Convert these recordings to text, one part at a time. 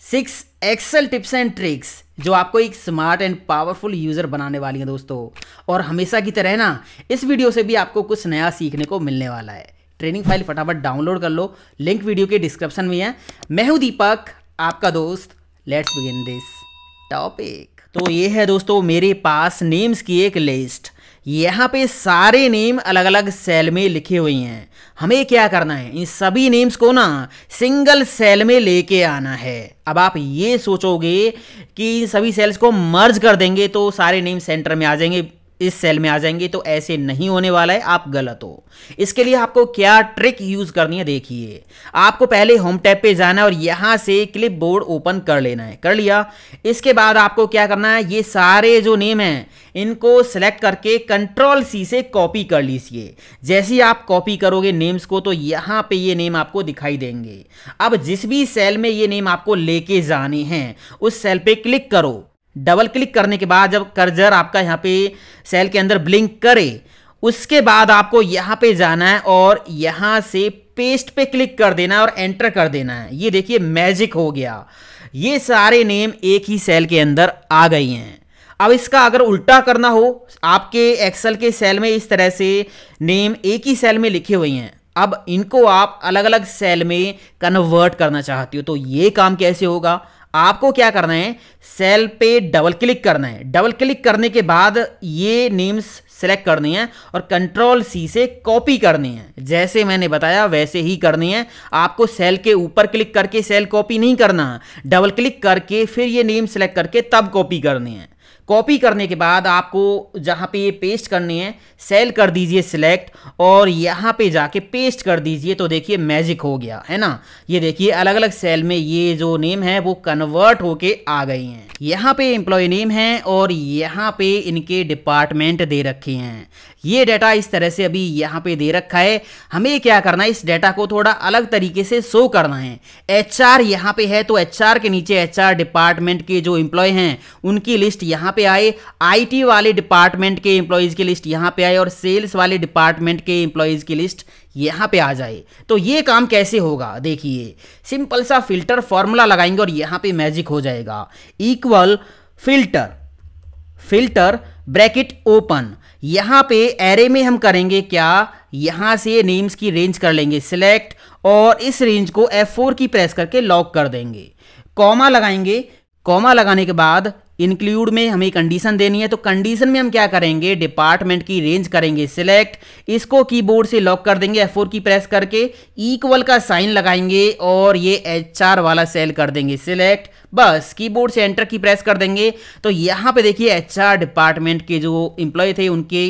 6 Excel tips and tricks जो आपको एक स्मार्ट एंड पावरफुल यूजर बनाने वाली हैं दोस्तों। और हमेशा की तरह ना इस वीडियो से भी आपको कुछ नया सीखने को मिलने वाला है। ट्रेनिंग फाइल फटाफट डाउनलोड कर लो, लिंक वीडियो के डिस्क्रिप्शन में है। मैं हूं दीपक, आपका दोस्त। Let's begin this topic. तो ये है दोस्तों मेरे पास नेम्स की एक लिस्ट। यहाँ पे सारे नेम अलग अलग सेल में लिखे हुए हैं। हमें क्या करना है, इन सभी नेम्स को ना सिंगल सेल में लेके आना है। अब आप ये सोचोगे कि इन सभी सेल्स को मर्ज कर देंगे तो सारे नेम सेंटर में आ जाएंगे, इस सेल में आ जाएंगे, तो ऐसे नहीं होने वाला है। आप गलत हो। इसके लिए आपको क्या ट्रिक यूज करनी है देखिए। आपको पहले होम टैब पे जाना है और यहां से क्लिप बोर्ड ओपन कर लेना है। कर लिया। इसके बाद आपको क्या करना है, ये सारे जो नेम हैं इनको सिलेक्ट करके कंट्रोल सी से कॉपी कर लीजिए। जैसे ही आप कॉपी करोगे नेम्स को तो यहां पे ये नेम आपको दिखाई देंगे। अब जिस भी सेल में ये नेम आपको लेके जाने हैं उस सेल पे क्लिक करो। डबल क्लिक करने के बाद जब कर्सर आपका यहाँ पे सेल के अंदर ब्लिंक करे उसके बाद आपको यहाँ पे जाना है और यहाँ से पेस्ट पे क्लिक कर देना है और एंटर कर देना है। ये देखिए मैजिक हो गया, ये सारे नेम एक ही सेल के अंदर आ गई हैं। अब इसका अगर उल्टा करना हो, आपके एक्सेल के सेल में इस तरह से नेम एक ही सेल में लिखे हुए हैं, अब इनको आप अलग अलग सेल में कन्वर्ट करना चाहती हो तो ये काम कैसे होगा। आपको क्या करना है, सेल पे डबल क्लिक करना है। डबल क्लिक करने के बाद ये नेम्स सेलेक्ट करनी है और कंट्रोल सी से कॉपी करनी है। जैसे मैंने बताया वैसे ही करनी है। आपको सेल के ऊपर क्लिक करके सेल कॉपी नहीं करना, डबल क्लिक करके फिर ये नेम सेलेक्ट करके तब कॉपी करनी है। कॉपी करने के बाद आपको जहाँ पे ये पेस्ट करनी है सेल कर दीजिए सिलेक्ट और यहाँ पे जाके पेस्ट कर दीजिए। तो देखिए मैजिक हो गया है ना। ये देखिए अलग अलग सेल में ये जो नेम है वो कन्वर्ट होके आ गई हैं। यहाँ पे एम्प्लॉय नेम है और यहाँ पे इनके डिपार्टमेंट दे रखे हैं। ये डाटा इस तरह से अभी यहाँ पे दे रखा है। हमें क्या करना है, इस डाटा को थोड़ा अलग तरीके से शो करना है। एचआर यहाँ पे है तो एचआर के नीचे एचआर डिपार्टमेंट के जो एम्प्लॉय हैं उनकी लिस्ट यहाँ पे आए, आईटी वाले डिपार्टमेंट के एम्प्लॉयज की लिस्ट यहाँ पे आए और सेल्स वाले डिपार्टमेंट के एम्प्लॉयज की लिस्ट यहाँ पे आ जाए। तो ये काम कैसे होगा देखिए, सिंपल सा फिल्टर फॉर्मूला लगाएंगे और यहाँ पे मैजिक हो जाएगा। Equal filter, filter bracket open. यहाँ पे एरे में हम करेंगे क्या, यहाँ से नेम्स की रेंज कर लेंगे सिलेक्ट और इस रेंज को F4 की प्रेस करके लॉक कर देंगे। कॉमा लगाएंगे। कॉमा लगाने के बाद इंक्लूड में हमें कंडीशन देनी है तो कंडीशन में हम क्या करेंगे, डिपार्टमेंट की रेंज करेंगे सिलेक्ट, इसको कीबोर्ड से लॉक कर देंगे F4 की प्रेस करके, इक्वल का साइन लगाएंगे और ये एचआर वाला सेल कर देंगे सिलेक्ट। बस कीबोर्ड से एंटर की प्रेस कर देंगे तो यहाँ पे देखिए एचआर डिपार्टमेंट के जो एम्प्लॉय थे उनके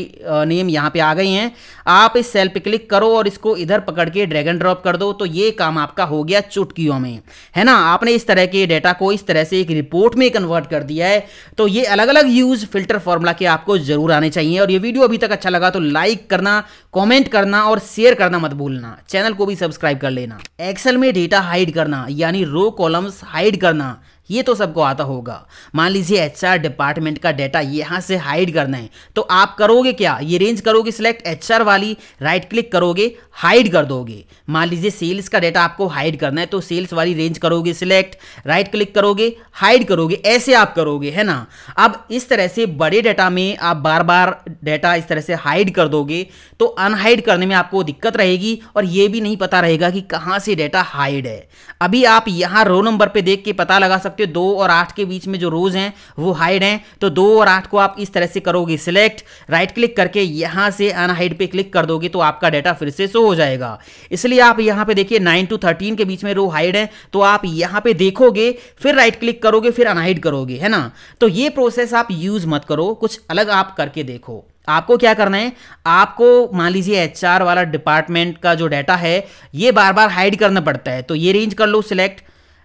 नेम यहाँ पे आ गए हैं। आप इस सेल पे क्लिक करो और इसको इधर पकड़ के ड्रैग एंड ड्रॉप कर दो तो ये काम आपका हो गया चुटकियों में, है ना। आपने इस तरह के डेटा को इस तरह से एक रिपोर्ट में कन्वर्ट कर दिया है। तो ये अलग अलग यूज फिल्टर फॉर्मूला के आपको जरूर आने चाहिए। और ये वीडियो अभी तक अच्छा लगा तो लाइक करना, कमेंट करना और शेयर करना मत भूलना। चैनल को भी सब्सक्राइब कर लेना। एक्सेल में डेटा हाइड करना यानी रो कॉलम्स हाइड करना ये तो सबको आता होगा। मान लीजिए एचआर डिपार्टमेंट का डेटा यहां से हाइड करना है तो आप करोगे क्या, ये रेंज करोगे सिलेक्ट, एचआर वाली राइट क्लिक करोगे, हाइड कर दोगे। मान लीजिए सेल्स का डेटा आपको हाइड करना है तो सेल्स वाली रेंज करोगे सिलेक्ट, राइट क्लिक करोगे, हाइड करोगे। ऐसे आप करोगे, है ना। अब इस तरह से बड़े डेटा में आप बार बार डेटा इस तरह से हाइड कर दोगे तो अनहाइड करने में आपको दिक्कत रहेगी और ये भी नहीं पता रहेगा कि कहां से डेटा हाइड है। अभी आप यहां रो नंबर पे देख के पता लगा सकते 2 और 8 के बीच में जो रोज हैं वो हाइड हैं। तो 2 और 8 को आप इस तरह से करोगे सिलेक्ट, राइट क्लिक करके यहां से अनहाइड पे क्लिक कर दोगे तो आपका डेटा फिर से शो हो जाएगा। इसलिए आप यहां पे देखिए 9 to 13 के बीच में रो हाइड है तो आप यहां पे देखोगे, फिर राइट क्लिक करोगे, फिर अनहाइड करोगे, है ना। तो ये प्रोसेस आप यूज मत करो, कुछ अलग आप करके देखो। आपको क्या करना है, आपको मान लीजिए एचआर वाला डिपार्टमेंट का जो डाटा है ये बार बार हाइड करना पड़ता है तो ये रेंज कर लो सिलेक्ट।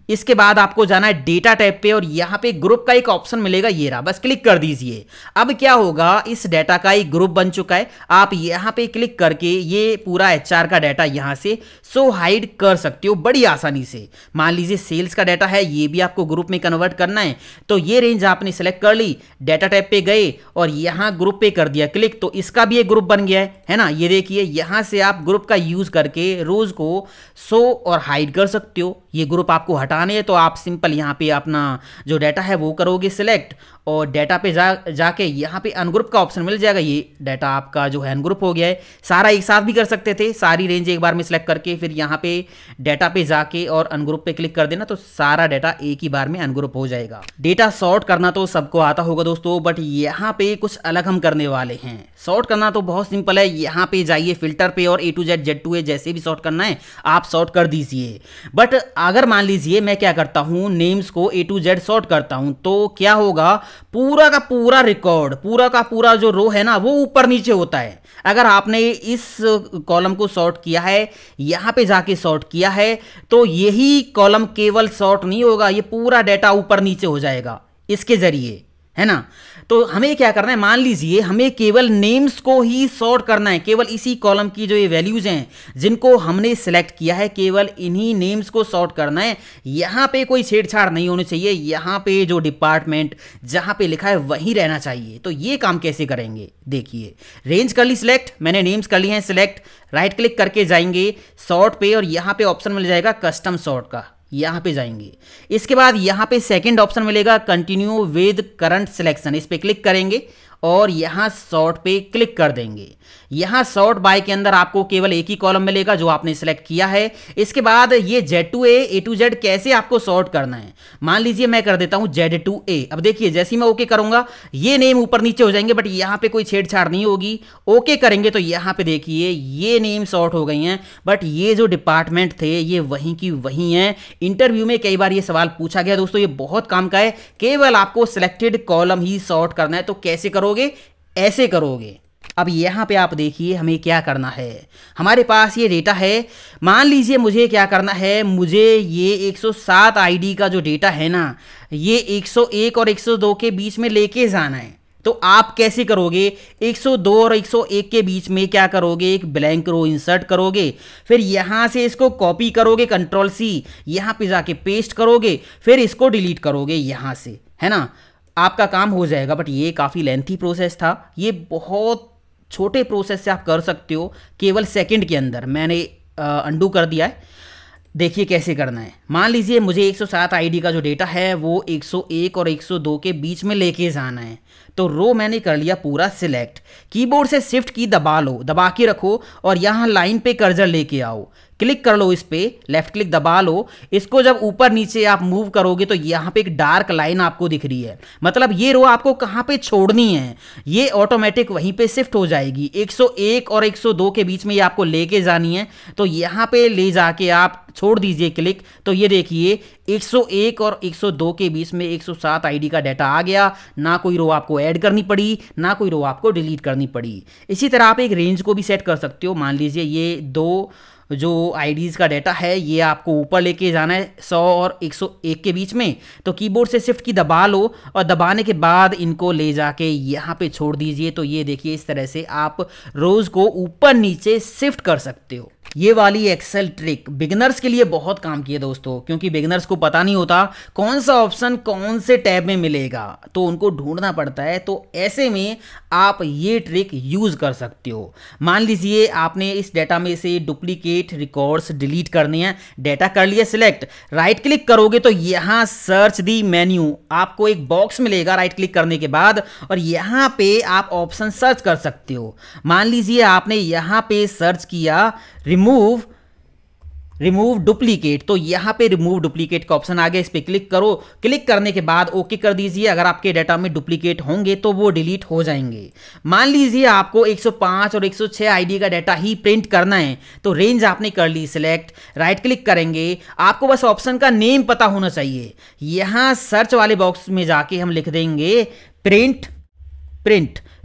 इसके बाद आपको जाना है डेटा टैब पे और यहां पे ग्रुप का एक ऑप्शन मिलेगा, ये रहा, बस क्लिक कर दीजिए। अब क्या होगा, इस डाटा का एक ग्रुप बन चुका है। आप यहां पे क्लिक करके ये पूरा एचआर का डाटा यहां से शो हाइड कर सकते हो बड़ी आसानी से। मान लीजिए सेल्स का डाटा है, ये भी आपको ग्रुप में कन्वर्ट करना है तो ये रेंज आपने सेलेक्ट कर ली, डाटा टैब पे गए और यहां ग्रुप पे कर दिया क्लिक तो इसका भी एक ग्रुप बन गया है ना। ये देखिए यहां से आप ग्रुप का यूज करके रोज को शो और हाइड कर सकते हो। ये ग्रुप आपको हटाने हैं, तो आप सिंपल यहाँ पे अपना जो डाटा है वो करोगे सिलेक्ट, और डाटा पे जाके यहाँ पे अनग्रुप का ऑप्शन मिल जाएगा। ये डाटा आपका जो है अनग्रुप हो गया है। सारा एक साथ भी कर सकते थे, सारी रेंज एक बार में सिलेक्ट करके फिर यहाँ पे डाटा पे जाके और अनग्रुप पे क्लिक कर देना, तो सारा डाटा एक ही बार में अनग्रुप हो जाएगा। डेटा सॉर्ट करना तो सबको आता होगा दोस्तों, बट यहाँ पे कुछ अलग हम करने वाले हैं। सॉर्ट करना तो बहुत सिंपल है, यहाँ पे जाइए फिल्टर पे और A to Z Z to A जैसे भी सॉर्ट करना है आप सॉर्ट कर दीजिए। बट अगर मान लीजिए मैं क्या करता हूँ, नेम्स को A to Z सॉर्ट करता हूँ, तो क्या होगा, पूरा का पूरा रिकॉर्ड, पूरा का पूरा जो रो है ना वो ऊपर नीचे होता है। अगर आपने इस कॉलम को सॉर्ट किया है, यहां पे जाके सॉर्ट किया है, तो यही कॉलम केवल सॉर्ट नहीं होगा, ये पूरा डेटा ऊपर नीचे हो जाएगा इसके जरिए, है ना। तो हमें क्या करना है, मान लीजिए हमें केवल नेम्स को ही सॉर्ट करना है, केवल इसी कॉलम की जो ये वैल्यूज हैं जिनको हमने सिलेक्ट किया है, केवल इन्हीं नेम्स को सॉर्ट करना है। यहां पे कोई छेड़छाड़ नहीं होनी चाहिए, यहां पे जो डिपार्टमेंट जहां पे लिखा है वहीं रहना चाहिए। तो ये काम कैसे करेंगे, देखिए, रेंज कर ली सिलेक्ट, मैंने नेम्स कर लिए हैं सिलेक्ट, राइट क्लिक करके जाएंगे सॉर्ट पे और यहां पे ऑप्शन मिल जाएगा कस्टम सॉर्ट का, यहाँ पे जाएंगे। इसके बाद यहाँ पे सेकंड ऑप्शन मिलेगा कंटिन्यू विद करंट सिलेक्शन, इस पे क्लिक करेंगे और यहाँ सॉर्ट पे क्लिक कर देंगे। यहाँ सॉर्ट बाय के अंदर आपको केवल एक ही कॉलम मिलेगा जो आपने सेलेक्ट किया है। इसके बाद ये Z to A, A to Z कैसे आपको सॉर्ट करना है, मान लीजिए मैं कर देता हूँ Z to A। अब देखिए जैसे ही मैं ओके करूंगा ये नेम ऊपर नीचे हो जाएंगे, बट यहाँ पे कोई छेड़छाड़ नहीं होगी। ओके करेंगे तो यहाँ पे देखिए ये नेम सॉर्ट हो गई हैं, बट ये जो डिपार्टमेंट थे ये वहीं की वहीं हैं। इंटरव्यू में कई बार ये सवाल पूछा गया दोस्तों, ये बहुत काम का है। केवल आपको सिलेक्टेड कॉलम ही सॉर्ट करना है, तो कैसे करोगे, ऐसे करोगे। अब यहाँ पे आप देखिए हमें क्या करना है, हमारे पास ये डेटा है। मान लीजिए मुझे क्या करना है, मुझे ये 107 आईडी का जो डेटा है ना, ये 101 और 102 के बीच में लेके जाना है। तो आप कैसे करोगे, 102 और 101 के बीच में क्या करोगे, एक ब्लैंक रो इंसर्ट करोगे, फिर यहाँ से इसको कॉपी करोगे Ctrl+C, यहाँ पे जाके पेस्ट करोगे, फिर इसको डिलीट करोगे यहाँ से, है ना, आपका काम हो जाएगा। बट ये काफ़ी लेंथी प्रोसेस था, ये बहुत छोटे प्रोसेस से आप कर सकते हो केवल सेकंड के अंदर। मैंने अंडू कर दिया है, देखिए कैसे करना है। मान लीजिए मुझे 107 आईडी का जो डेटा है वो 101 और 102 के बीच में लेके जाना है, तो रो मैंने कर लिया पूरा सिलेक्ट। कीबोर्ड से शिफ्ट की दबा लो, दबा के रखो और यहाँ लाइन पे कर्सर लेके आओ, क्लिक कर लो इस पे, लेफ्ट क्लिक दबा लो। इसको जब ऊपर नीचे आप मूव करोगे तो यहाँ पे एक डार्क लाइन आपको दिख रही है, मतलब ये रो आपको कहाँ पे छोड़नी है, ये ऑटोमेटिक वहीं पे शिफ्ट हो जाएगी। 101 और 102 के बीच में ये आपको लेके जानी है, तो यहाँ पे ले जाके आप छोड़ दीजिए क्लिक। तो ये देखिए 101 और 102 के बीच में 107 आईडी का डाटा आ गया, ना कोई रो आपको ऐड करनी पड़ी, ना कोई रो आपको डिलीट करनी पड़ी। इसी तरह आप एक रेंज को भी सेट कर सकते हो। मान लीजिए ये दो जो आईडीज़ का डाटा है ये आपको ऊपर लेके जाना है 100 और 101 के बीच में, तो कीबोर्ड से शिफ्ट की दबा लो और दबाने के बाद इनको ले जाके यहाँ पे छोड़ दीजिए। तो ये देखिए इस तरह से आप रोज को ऊपर नीचे शिफ्ट कर सकते हो। ये वाली एक्सेल ट्रिक बिगिनर्स के लिए बहुत काम की है दोस्तों, क्योंकि बिगिनर्स को पता नहीं होता कौन सा ऑप्शन कौन से टैब में मिलेगा, तो उनको ढूंढना पड़ता है। तो ऐसे में आप ये ट्रिक यूज कर सकते हो। मान लीजिए आपने इस डाटा में से डुप्लीकेट रिकॉर्ड्स डिलीट करने हैं, डाटा कर लिया सिलेक्ट, राइट क्लिक करोगे तो यहाँ सर्च दी मेन्यू आपको एक बॉक्स मिलेगा राइट क्लिक करने के बाद, और यहाँ पे आप ऑप्शन सर्च कर सकते हो। मान लीजिए आपने यहाँ पे सर्च किया रिमूव डुप्लीकेट, तो यहाँ पे रिमूव डुप्लीकेट का ऑप्शन आ गया, इस पे क्लिक करो। क्लिक करने के बाद ओके कर दीजिए। अगर आपके डाटा में डुप्लीकेट होंगे तो वो डिलीट हो जाएंगे। मान लीजिए आपको 105 और 106 आईडी का डाटा ही प्रिंट करना है, तो रेंज आपने कर ली सिलेक्ट, राइट क्लिक करेंगे। आपको बस ऑप्शन का नेम पता होना चाहिए। यहाँ सर्च वाले बॉक्स में जाके हम लिख देंगे प्रिंट,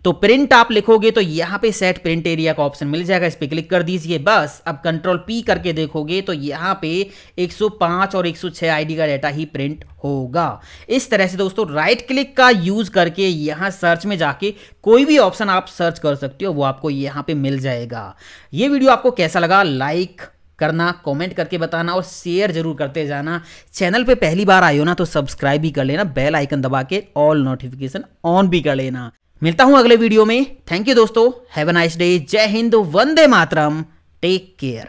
तो प्रिंट आप लिखोगे तो यहाँ पे सेट प्रिंट एरिया का ऑप्शन मिल जाएगा, इस पे क्लिक कर दीजिए। बस अब Ctrl+P करके देखोगे तो यहाँ पे 105 और 106 आईडी का डाटा ही प्रिंट होगा। इस तरह से दोस्तों राइट क्लिक का यूज करके यहाँ सर्च में जाके कोई भी ऑप्शन आप सर्च कर सकते हो, वो आपको यहाँ पे मिल जाएगा। ये वीडियो आपको कैसा लगा लाइक करना, कमेंट करके बताना और शेयर जरूर करते जाना। चैनल पे पहली बार आए हो ना तो सब्सक्राइब भी कर लेना, बेल आइकन दबा के ऑल नोटिफिकेशन ऑन भी कर लेना। मिलता हूं अगले वीडियो में। थैंक यू दोस्तों, हैव अ नाइस डे, जय हिंद, वंदे मातरम, टेक केयर।